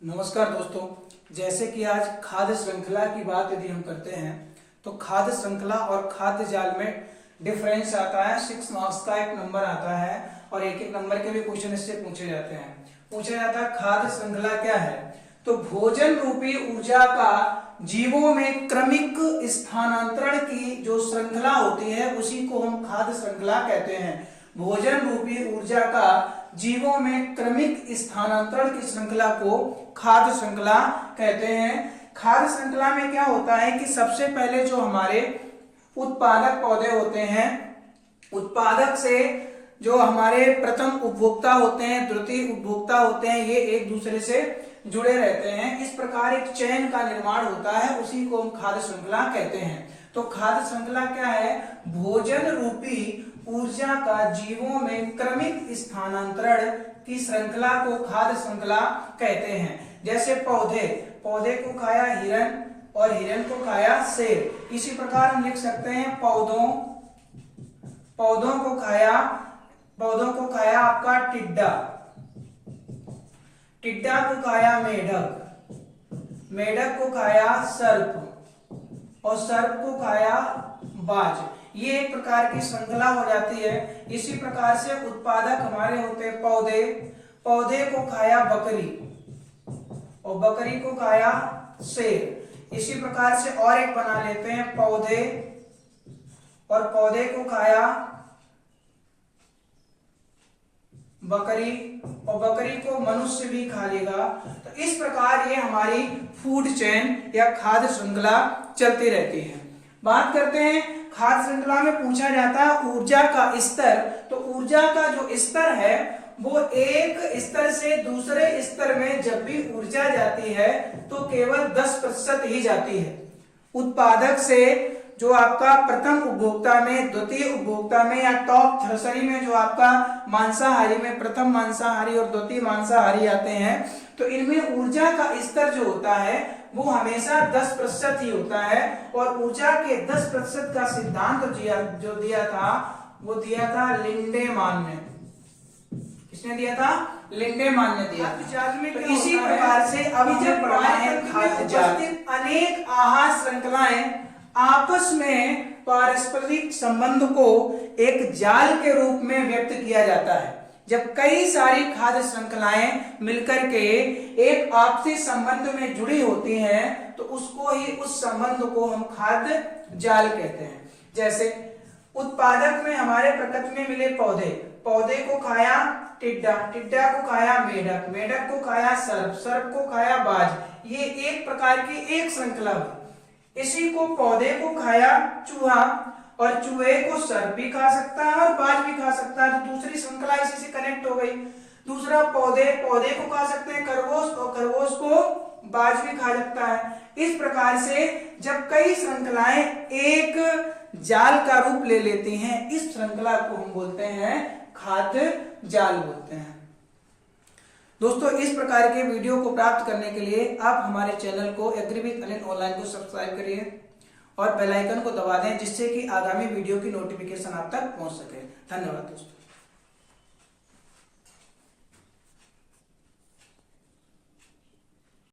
नमस्कार दोस्तों। जैसे कि आज खाद्य श्रृंखला की बात यदि हम करते हैं तो खाद्य श्रृंखला और खाद्य जाल में डिफरेंस आता है। 6 मार्क्स का एक नंबर आता है और एक एक नंबर के भी क्वेश्चन इससे पूछे जाते हैं। पूछा जाता है खाद्य श्रृंखला क्या है, तो भोजन रूपी ऊर्जा का जीवों में क्रमिक स्थानांतरण की जो श्रृंखला होती है उसी को हम खाद्य श्रृंखला कहते हैं। भोजन रूपी ऊर्जा का जीवों में क्रमिक स्थानांतरण की श्रृंखला को खाद्य श्रृंखला कहते हैं। खाद्य श्रृंखला में क्या होता है कि सबसे पहले जो हमारे उत्पादक पौधे होते हैं, उत्पादक से जो हमारे प्रथम उपभोक्ता होते हैं, द्वितीय उपभोक्ता होते हैं, ये एक दूसरे से जुड़े रहते हैं। इस प्रकार एक चैन का निर्माण होता है, उसी को हम खाद्य श्रृंखला कहते हैं। तो खाद्य श्रृंखला क्या है? भोजन रूपी ऊर्जा का जीवों में क्रमिक स्थानांतरण की श्रृंखला को खाद्य श्रृंखला कहते हैं। जैसे पौधे को खाया हिरण और हिरण को खाया शेर। इसी प्रकार हम लिख सकते हैं पौधों को खाया आपका टिड्डा को खाया मेढक को खाया सर्प और सर्प को खाया बाज। ये एक प्रकार की श्रृंखला हो जाती है। इसी प्रकार से उत्पादक हमारे होते हैं पौधे को खाया बकरी और बकरी को खाया शेर। इसी प्रकार से और एक बना लेते हैं पौधे को खाया बकरी और बकरी को मनुष्य भी खा लेगा। तो इस प्रकार ये हमारी फूड चेन या खाद्य श्रृंखला चलती रहती है। बात करते हैं खाद्य श्रृंखला में पूछा जाता है ऊर्जा का स्तर। तो ऊर्जा का जो स्तर है वो एक स्तर से दूसरे स्तर में जब भी ऊर्जा जाती है तो केवल 10% ही जाती है। उत्पादक से जो आपका प्रथम उपभोक्ता में, द्वितीय उपभोक्ता में या टॉप थ्रेशरी में जो आपका मांसाहारी में प्रथम मांसाहारी और द्वितीय मांसाहारी आते हैं, तो इनमें ऊर्जा का स्तर जो होता है वो हमेशा 10% ही होता है। और ऊर्जा के 10% का सिद्धांत जो दिया था लिंडेमान ने। किसने दिया था? लिंडेमान ने दिया। तो इसी प्रकार से अभी जब पढ़ा है खाद्य जाल, अनेक आहार श्रृंखलाएं आपस में पारस्परिक संबंध को एक जाल के रूप में व्यक्त किया जाता है। जब कई सारी खाद्य श्रृंखलाएं मिलकर के एक आपसी संबंध में जुड़ी होती हैं तो उस संबंध को हम खाद्य जाल कहते हैं। जैसे उत्पादक में हमारे प्रकृति में मिले पौधे को खाया टिड्डा को खाया मेढक को खाया सर्प को खाया बाज। ये एक प्रकार की एक श्रृंखला हुई। इसी को पौधे को खाया चूहा और चूहे को सर्प भी खा सकता है और बाज भी खा सकता है। तो दूसरी श्रृंखला इसी से कनेक्ट हो गई। दूसरा पौधे को खा सकते हैं खरगोश और खरगोश को बाज भी खा सकता है। इस प्रकार से जब कई श्रृंखलाएं एक जाल का रूप ले लेती हैं, इस श्रृंखला को हम बोलते हैं खाद्य जाल बोलते हैं। दोस्तों, इस प्रकार के वीडियो को प्राप्त करने के लिए आप हमारे चैनल को एग्री विद अनिल ऑनलाइन को सब्सक्राइब करिए और बेल आइकन को दबा दें, जिससे कि आगामी वीडियो की नोटिफिकेशन आप तक पहुंच सके। धन्यवाद दोस्तों।